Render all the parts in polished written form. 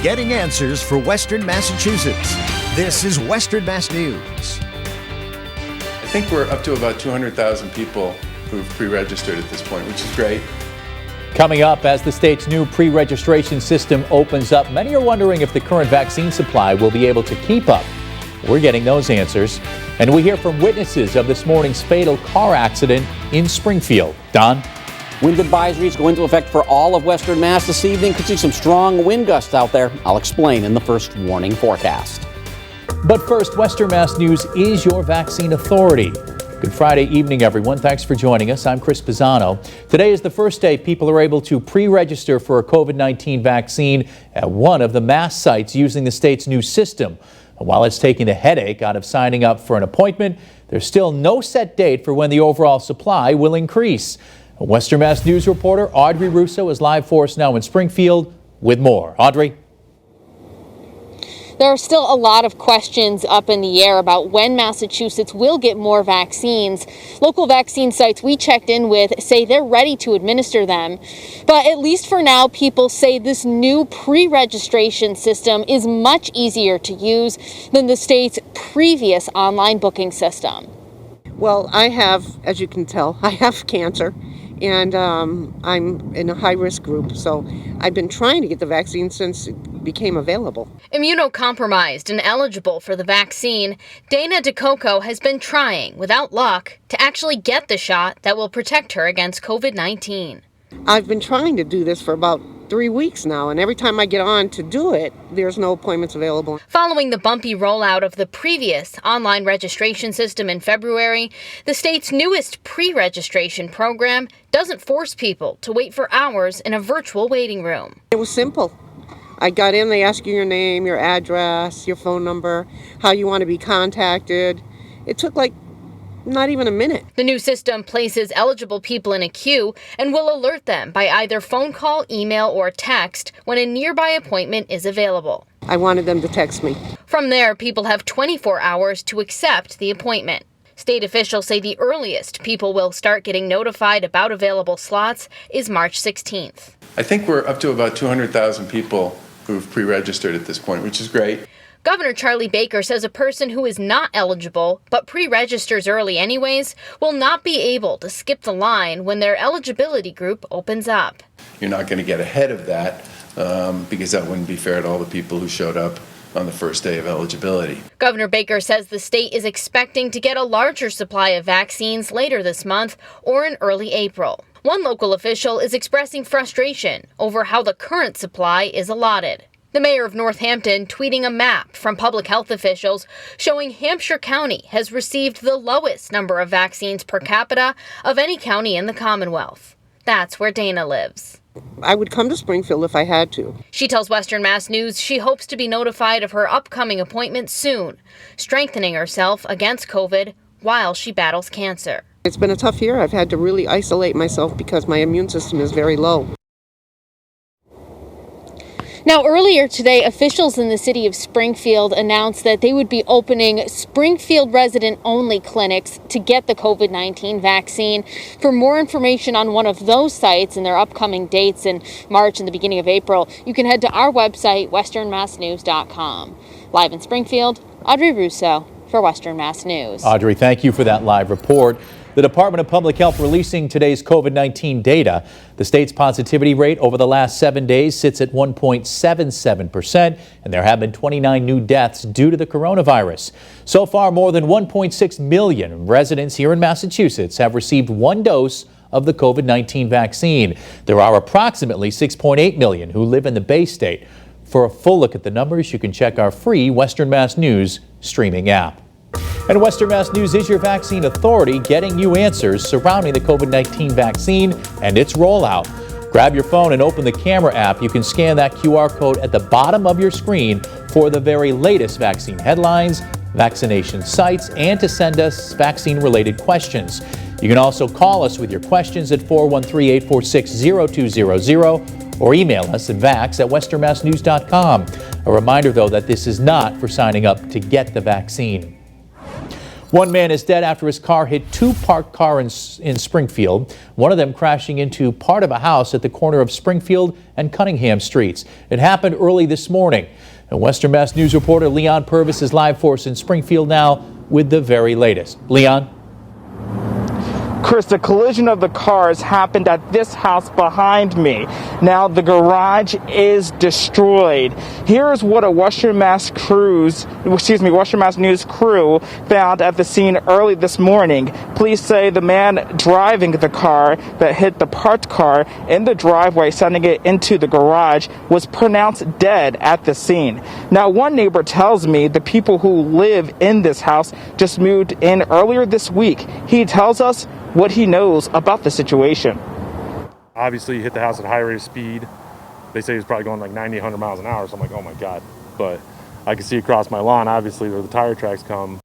getting answers for Western Massachusetts. This is Western Mass News. I think we're up to about 200,000 people who've pre-registered at this point, which is great. Coming up, as the state's new pre-registration system opens up, many are wondering if the current vaccine supply will be able to keep up. We're getting those answers. And we hear from witnesses of this morning's fatal car accident in Springfield. Don? Wind advisories go into effect for all of Western Mass this evening. Could see some strong wind gusts out there. I'll explain in the first warning forecast. But first, Western Mass News is your vaccine authority. Good Friday evening, everyone. Thanks for joining us. I'm Chris Pisano. Today is the first day people are able to pre-register for a COVID-19 vaccine at one of the Mass sites using the state's new system. And while it's taking the headache out of signing up for an appointment, there's still no set date for when the overall supply will increase. Western Mass News reporter AUDREY RUSSO is live for us now in Springfield with more. AUDREY? There are still a lot of questions up in the air about when Massachusetts will get more vaccines. Local vaccine sites we checked in with say they're ready to administer them. But at least for now, people say this new pre-registration system is much easier to use than the state's previous online booking system. Well, I have, as you can tell, I have cancer. And I'm in a high-risk group, so I've been trying to get the vaccine since it became available. Immunocompromised and eligible for the vaccine, Dana DeCoco has been trying, without luck, to actually get the shot that will protect her against COVID-19. I've been trying to do this for about 3 weeks now, and every time I get on to do it, there's no appointments available. Following the bumpy rollout of the previous online registration system in February, the state's newest pre-registration program doesn't force people to wait for hours in a virtual waiting room. It was simple. I got in, they ask you your name, your address, your phone number, how you want to be contacted. It took not even a minute. The new system places eligible people in a queue and will alert them by either phone call, email, or text when a nearby appointment is available. I wanted them to text me. From there, people have 24 hours to accept the appointment. State officials say the earliest people will start getting notified about available slots is March 16th. I think we're up to about 200,000 people who've pre-registered at this point, which is great. Governor Charlie Baker says a person who is not eligible but pre-registers early anyways will not be able to skip the line when their eligibility group opens up. You're not going to get ahead of that because that wouldn't be fair to all the people who showed up on the first day of eligibility. Governor Baker says the state is expecting to get a larger supply of vaccines later this month or in early April. One local official is expressing frustration over how the current supply is allotted. The mayor of Northampton tweeting a map from public health officials showing Hampshire County has received the lowest number of vaccines per capita of any county in the Commonwealth. That's where Dana lives. I would come to Springfield if I had to. She tells Western Mass News she hopes to be notified of her upcoming appointment soon, strengthening herself against COVID while she battles cancer. It's been a tough year. I've had to really isolate myself because my immune system is very low. Now, earlier today, officials in the city of Springfield announced that they would be opening Springfield resident-only clinics to get the COVID-19 vaccine. For more information on one of those sites and their upcoming dates in March and the beginning of April, you can head to our website, westernmassnews.com. Live in Springfield, AUDREY RUSSO for Western Mass News. AUDREY, thank you for that live report. The Department of Public Health releasing today's COVID-19 data. The state's positivity rate over the last 7 days sits at 1.77%, and there have been 29 new deaths due to the coronavirus. So far, more than 1.6 million residents here in Massachusetts have received one dose of the COVID-19 vaccine. There are approximately 6.8 million who live in the Bay State. For a full look at the numbers, you can check our free Western Mass News streaming app. And Western Mass News is your vaccine authority, getting you answers surrounding the COVID-19 vaccine and its rollout. Grab your phone and open the camera app. You can scan that QR code at the bottom of your screen for the very latest vaccine headlines, vaccination sites, and to send us vaccine-related questions. You can also call us with your questions at 413-846-0200 or email us at vax@westernmassnews.com. A reminder, though, that this is not for signing up to get the vaccine. One man is dead after his car hit two parked cars in Springfield, one of them crashing into part of a house at the corner of Springfield and Cunningham Streets. It happened early this morning. And Western Mass News reporter Leon Purvis is live for us in Springfield now with the very latest. Leon? Chris, the collision of the cars happened at this house behind me. Now the garage is destroyed. Here's what a Western Mass News crew found at the scene early this morning. Police say the man driving the car that hit the parked car in the driveway, sending it into the garage, was pronounced dead at the scene. Now, one neighbor tells me the people who live in this house just moved in earlier this week. He tells us what he knows about the situation. Obviously, he hit the house at a high rate of speed. They say he was probably going like 90, 100 miles an hour. So I'm like, oh my God. But I can see across my lawn, obviously, where the tire tracks come.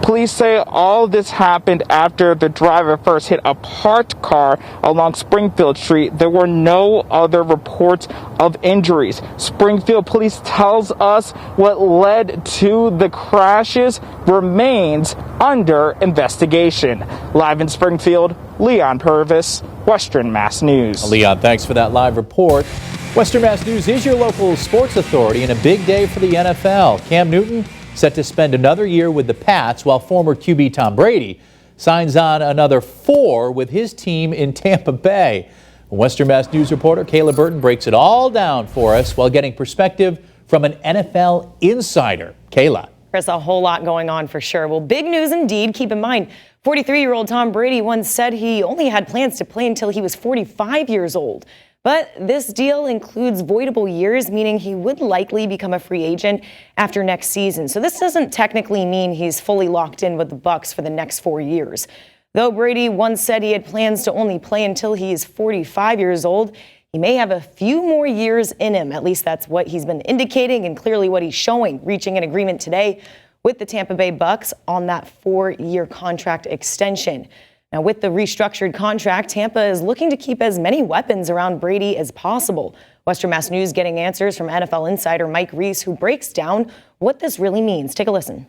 Police say all of this happened after the driver first hit a parked car along Springfield Street. There were no other reports of injuries. Springfield police tells us what led to the crashes remains under investigation. Live in Springfield, Leon Purvis, Western Mass News. Leon, thanks for that live report. Western Mass News is your local sports authority and a big day for the NFL. Cam Newton set to spend another year with the Pats, while former QB Tom Brady signs on another 4 with his team in Tampa Bay. Western Mass News reporter Kayla Burton breaks it all down for us while getting perspective from an NFL insider. Kayla. Chris, a whole lot going on for sure. Well, big news indeed. Keep in mind, 43-year-old Tom Brady once said he only had plans to play until he was 45 years old. But this deal includes voidable years, meaning he would likely become a free agent after next season. So this doesn't technically mean he's fully locked in with the Bucs for the next 4 years. Though Brady once said he had plans to only play until he's 45 years old, he may have a few more years in him. At least that's what he's been indicating and clearly what he's showing, reaching an agreement today with the Tampa Bay Bucs on that 4-year contract extension. Now, with the restructured contract, Tampa is looking to keep as many weapons around Brady as possible. Western Mass News getting answers from NFL insider Mike Reese, who breaks down what this really means. Take a listen.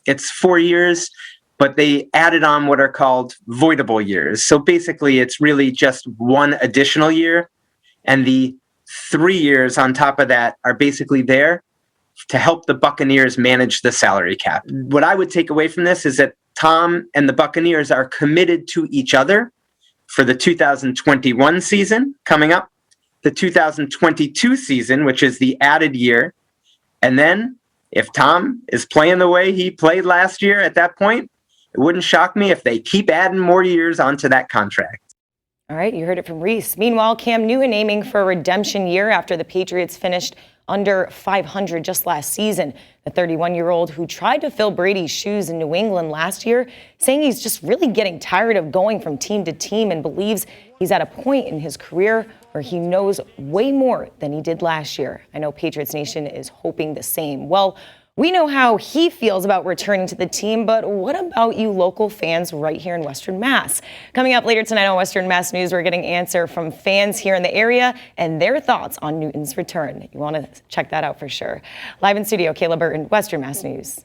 It's 4 years, but they added on what are called voidable years. So basically, it's really just one additional year. And the 3 years on top of that are basically there to help the Buccaneers manage the salary cap. What I would take away from this is that Tom and the Buccaneers are committed to each other for the 2021 season coming up, the 2022 season, which is the added year. And then if Tom is playing the way he played last year at that point, it wouldn't shock me if they keep adding more years onto that contract. All right, you heard it from Reese. Meanwhile, Cam Newton aiming for a redemption year after the Patriots finished under 500 just last season. The 31-year-old who tried to fill Brady's shoes in New England last year, saying he's just really getting tired of going from team to team and believes he's at a point in his career where he knows way more than he did last year. I know Patriots Nation is hoping the same. Well, we know how he feels about returning to the team, but what about you local fans right here in Western Mass? Coming up later tonight on Western Mass News, we're getting answer from fans here in the area and their thoughts on Newton's return. You want to check that out for sure. Live in studio, Kayla Burton, Western Mass News.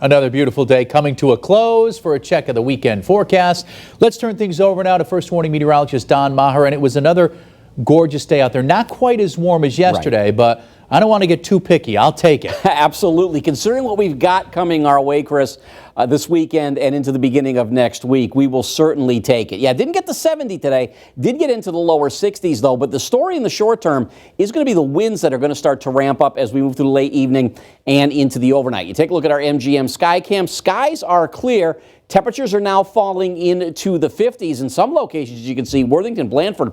Another beautiful day coming to a close. For a check of the weekend forecast, let's turn things over now to First Warning meteorologist Don Maher. And it was another gorgeous day out there. Not quite as warm as yesterday, right, but I don't want to get too picky. I'll take it. Absolutely. Considering what we've got coming our way, Chris, this weekend and into the beginning of next week, we will certainly take it. Yeah, didn't get to 70 today. Did get into the lower 60s, though. But the story in the short term is going to be the winds that are going to start to ramp up as we move through the late evening and into the overnight. You take a look at our MGM Skycam. Skies are clear. Temperatures are now falling into the 50s. In some locations, you can see Worthington, Blandford,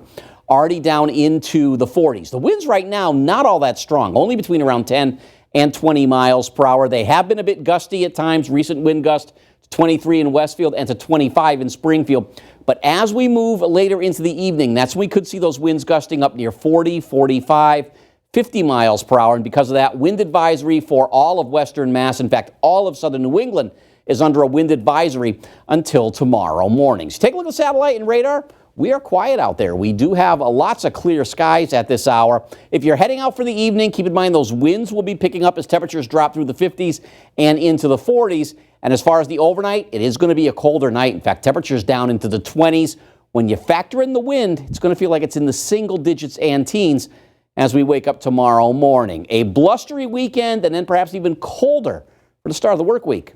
already down into the 40s. The winds right now, not all that strong, only between around 10 and 20 miles per hour. They have been a bit gusty at times. Recent wind gust to 23 in Westfield and to 25 in Springfield. But as we move later into the evening, that's when we could see those winds gusting up near 40, 45, 50 miles per hour. And because of that, wind advisory for all of Western Mass, in fact, all of southern New England, is under a wind advisory until tomorrow morning. So take a look at the satellite and radar. we are quiet out there. We do have lots of clear skies at this hour. If you're heading out for the evening, keep in mind those winds will be picking up as temperatures drop through the 50s and into the 40s. And as far as the overnight, it is going to be a colder night. In fact, temperatures down into the 20s. When you factor in the wind, it's going to feel like it's in the single digits and teens as we wake up tomorrow morning. A blustery weekend and then perhaps even colder for the start of the work week.